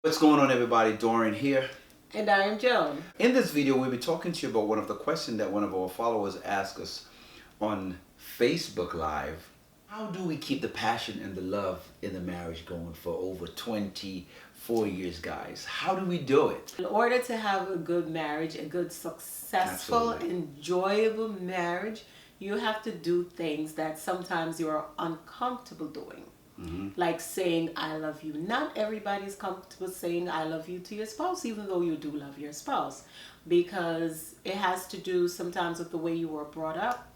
What's going on, everybody? Dorian here. And I am Joan. In this video, we'll be talking to you about one of the questions that one of our followers asked us on Facebook Live. How do we keep the passion and the love in the marriage going for over 24 years, guys? How do we do it? In order to have a good marriage, a good, successful, Absolutely. enjoyable marriage, you have to do things that sometimes you are uncomfortable doing. Like saying I love you. Not everybody's comfortable saying I love you to your spouse, even though you do love your spouse, because it has to do sometimes with the way you were brought up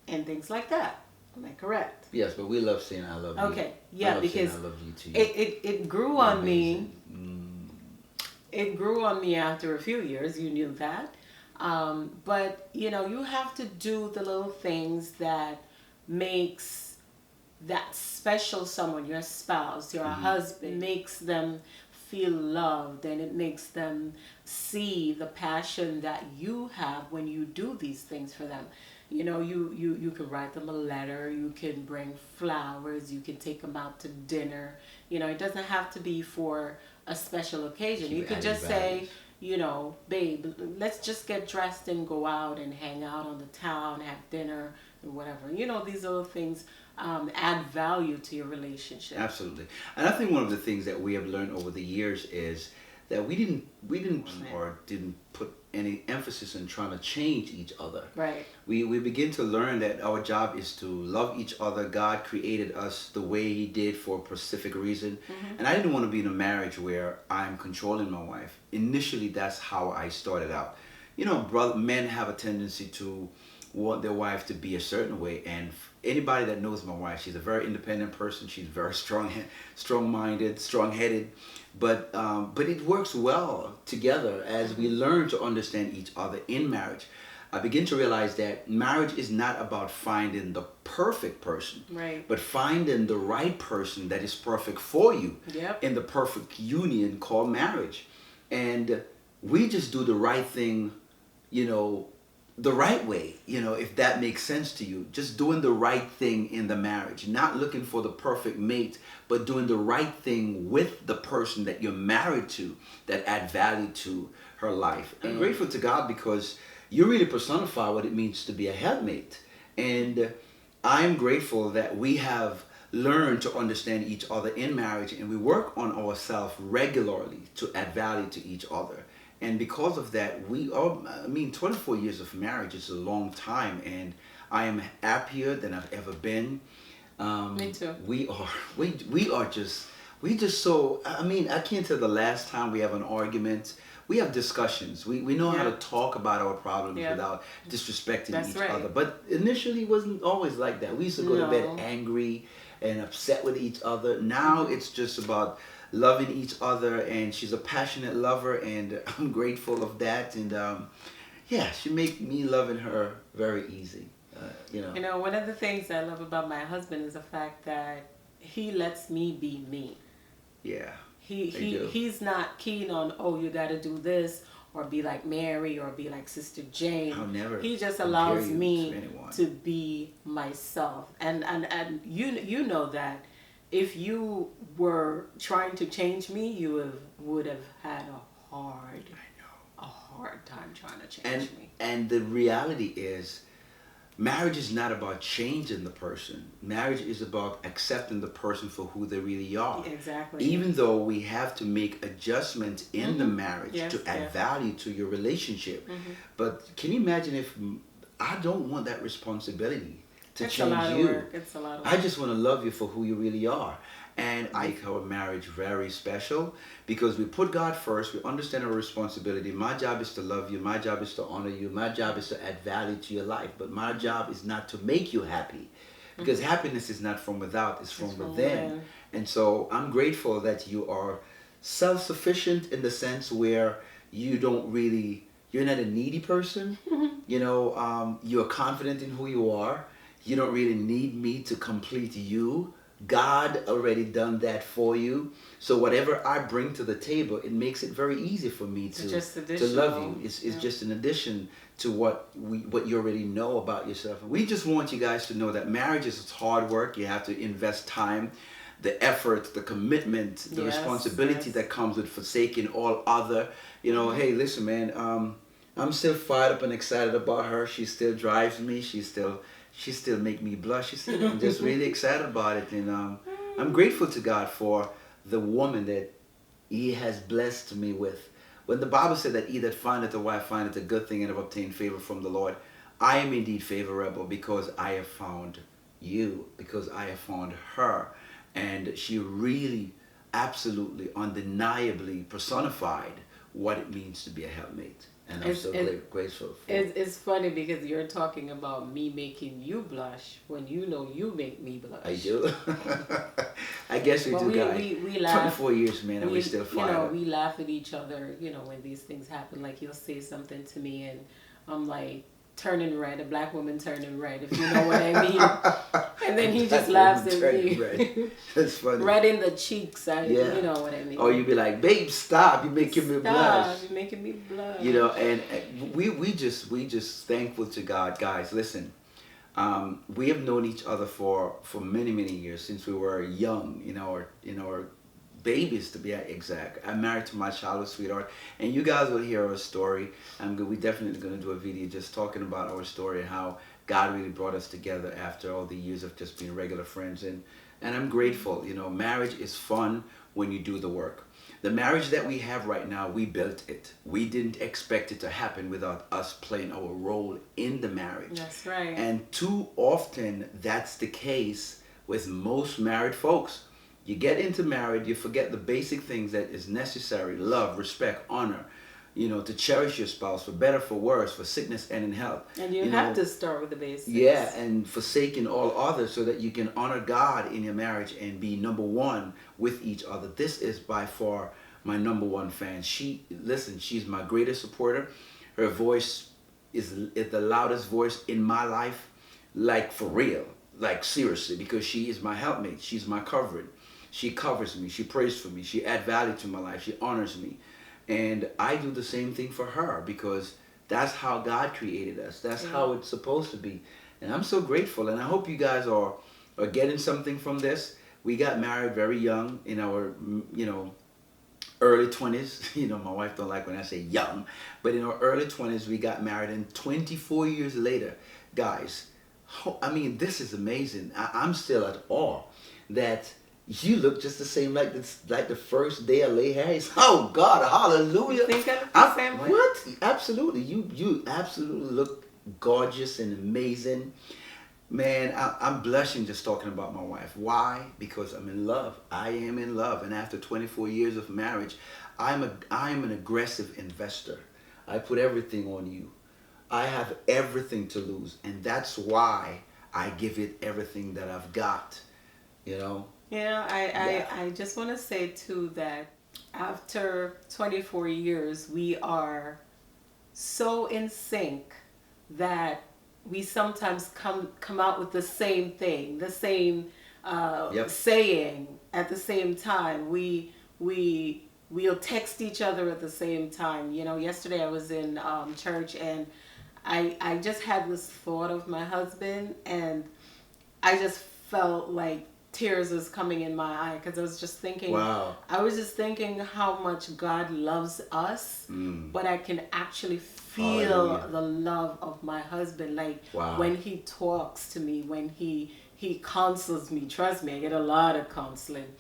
and things like that. Am I correct? Yes, but we love saying I love you. Okay, I yeah, love because saying I love you to you. it grew You're on me. amazing. It grew on me after a few years. You knew that. But you know, you have to do the little things that makes that special someone, your spouse, your husband, makes them feel loved, and it makes them see the passion that you have when you do these things for them. You know, you can write them a letter, you can bring flowers, you can take them out to dinner. You know, it doesn't have to be for a special occasion. You could just say, you know, babe, let's just get dressed and go out and hang out on the town, have dinner, and whatever. You know, these little things add value to your relationship. Absolutely. And I think one of the things that we have learned over the years is that we didn't put any emphasis on trying to change each other. Right. We begin to learn that our job is to love each other. God created us the way He did for a specific reason. And I didn't want to be in a marriage where I'm controlling my wife. Initially, that's how I started out. You know, men have a tendency to want their wife to be a certain way, and anybody that knows my wife, she's a very independent person. She's very strong-minded, strong-headed, but it works well together as we learn to understand each other in marriage. I begin to realize that marriage is not about finding the perfect person, Right. but finding the right person that is perfect for you. Yep. In the perfect union called marriage. And we just do the right thing, you know, the right way, you know, if that makes sense to you. Just doing the right thing in the marriage, not looking for the perfect mate, but doing the right thing with the person that you're married to that add value to her life. And grateful to God because you really personify what it means to be a helpmate. And I'm grateful that we have learned to understand each other in marriage, and we work on ourselves regularly to add value to each other. And because of that, 24 years of marriage is a long time, and I am happier than I've ever been. Me too. We just so, I can't tell the last time we have an argument. We have discussions. We know how to talk about our problems without disrespecting That's each right. other. But initially it wasn't always like that. We used to go to bed No. angry and upset with each other. Now it's just about loving each other, and she's a passionate lover, and I'm grateful of that. And yeah, she make me loving her very easy. You know. You know, one of the things I love about my husband is the fact that he lets me be me. Yeah. He They do. he's not keen on, oh, you got to do this or be like Mary or be like Sister Jane. I'll never He just compare allows you me to anyone. to be myself. And you know that if you were trying to change me, would have had a hard time trying to change me. And the reality is, marriage is not about changing the person. Marriage is about accepting the person for who they really are. Exactly. Even though we have to make adjustments in the marriage Yes, to add yes. value to your relationship. But can you imagine if I don't want that responsibility to It's a change lot of you? work. It's a lot of I work. just want to love you for who you really are. And I make our marriage very special because we put God first. We understand our responsibility. My job is to love you. My job is to honor you. My job is to add value to your life. But my job is not to make you happy, because happiness is not from without, it's from from within. within. And so I'm grateful that you are self-sufficient in the sense where you're not a needy person. You know, you're confident in who you are. You don't really need me to complete you. God already done that for you. So whatever I bring to the table, it makes it very easy for me to just love additional, you. It's just an addition to what you already know about yourself. And we just want you guys to know that marriage is hard work. You have to invest time. the effort, the commitment, the Yes, responsibility yes. that comes with forsaking all other. Hey, listen, man. I'm still fired up and excited about her. She still drives me. She still make me blush. I'm just really excited about it, and I'm grateful to God for the woman that He has blessed me with. When the Bible said that he that findeth a wife findeth a good thing and have obtained favor from the Lord, I am indeed favorable because I have found you, because I have found her. And she really, absolutely, undeniably personified what it means to be a helpmate. And I'm It's, so it, grateful for. it's funny because you're talking about me making you blush when you know you make me I blush. do. I guess we But do, guys. we laugh. 24 years, man, and We we're still fired up. we laugh at each other. When these things happen, like you'll say something to me, and I'm like turning red, a black woman turning red, if you know what I mean. And then he just Black laughs woman at turning me, red. That's funny. red in the cheeks. Yeah. You know what I mean. Or you'd be like, babe, stop. You're making me blush. Stop! You're making me blush. And we just thankful to God, guys. Listen, we have known each other for many years since we were young, our babies to be exact. I'm married to my childhood sweetheart, and you guys will hear our story. We definitely gonna do a video just talking about our story and how God really brought us together after all the years of just being regular friends. And I'm grateful. Marriage is fun when you do the work. The marriage that we have right now, we built it. We didn't expect it to happen without us playing our role in the marriage. That's right. And too often, that's the case with most married folks. You get into marriage, you forget the basic things that is necessary: love, respect, honor. To cherish your spouse for better, for worse, for sickness and in health. And you have to start with the basics. Yeah, and forsaking all others so that you can honor God in your marriage and be number one with each other. This is by far my number one fan. She's my greatest supporter. Her voice is the loudest voice in my life, like for real, like seriously, because she is my helpmate. She's my covering. She covers me. She prays for me. She adds value to my life. She honors me. And I do the same thing for her because that's how God created us. That's how it's supposed to be. And I'm so grateful. And I hope you guys are getting something from this. We got married very young in our, early 20s. My wife don't like when I say young. But in our early 20s, we got married. And 24 years later, guys, this is amazing. I'm still at awe that you look just the same like the first day I lay eyes. Oh God, hallelujah! You think I look the same way? What? Absolutely, you absolutely look gorgeous and amazing, man. I'm blushing just talking about my wife. Why? Because I'm in love. I am in love, and after 24 years of marriage, I'm an aggressive investor. I put everything on you. I have everything to lose, and that's why I give it everything that I've got. I just want to say too that after 24 years, we are so in sync that we sometimes come out with the same thing, the same saying at the same time. We'll text each other at the same time. Yesterday I was in church, and I just had this thought of my husband, and I just felt like tears was coming in my eye because I was just thinking, wow. I was just thinking how much God loves us, but I can actually feel Hallelujah. the love of my husband. Like Wow. when he talks to me, when he counsels me. Trust me, I get a lot of counseling.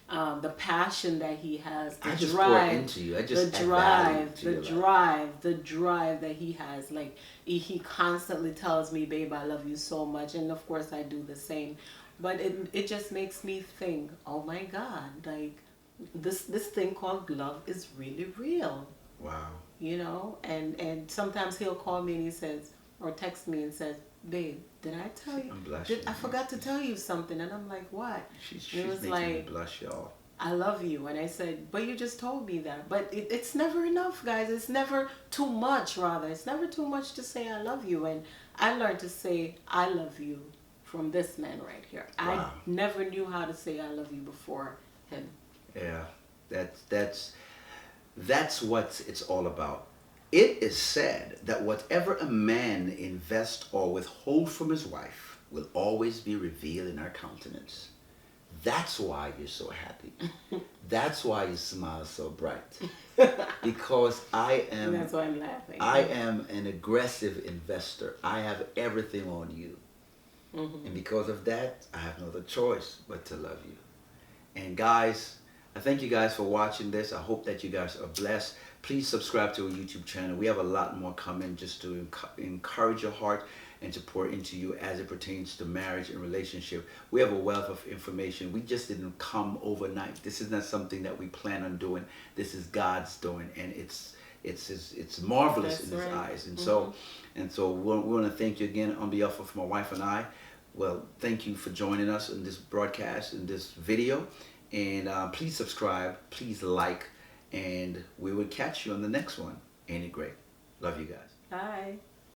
The passion that he has, the I just drive, pour into you. I just the add value drive, to the your life. drive, the drive that he has. Like he constantly tells me, "Babe, I love you so much," and of course I do the same. But it just makes me think, oh my God, like this thing called love is really real, Wow. And sometimes he'll call me and he says, or text me and says, "Babe, did I tell you? I'm blushing. I forgot to tell you something." And I'm like, "What?" She's And it was making me like, blush, y'all. "I love you." And I said, "But you just told me that." But it's never enough, guys. It's never too much, rather. It's never too much to say I love you. And I learned to say I love you from this man right here. Wow. I never knew how to say I love you before him. Yeah, that's what it's all about. It is said that whatever a man invests or withhold from his wife will always be revealed in her countenance. That's why you're so happy. That's why you smile so bright. Because And that's why I'm laughing. I am an aggressive investor. I have everything on you. And because of that, I have no other choice but to love you. And guys, I thank you guys for watching this. I hope that you guys are blessed. Please subscribe to our YouTube channel. We have a lot more coming just to encourage your heart and to pour into you as it pertains to marriage and relationship. We have a wealth of information. We just didn't come overnight. This is not something that we plan on doing. This is God's doing, and it's marvelous in His eyes. And so we want to thank you again on behalf of my wife and I. Well, thank you for joining us in this broadcast, in this video. And please subscribe, please like, and we will catch you on the next one. Ain't it great? Love you guys. Bye.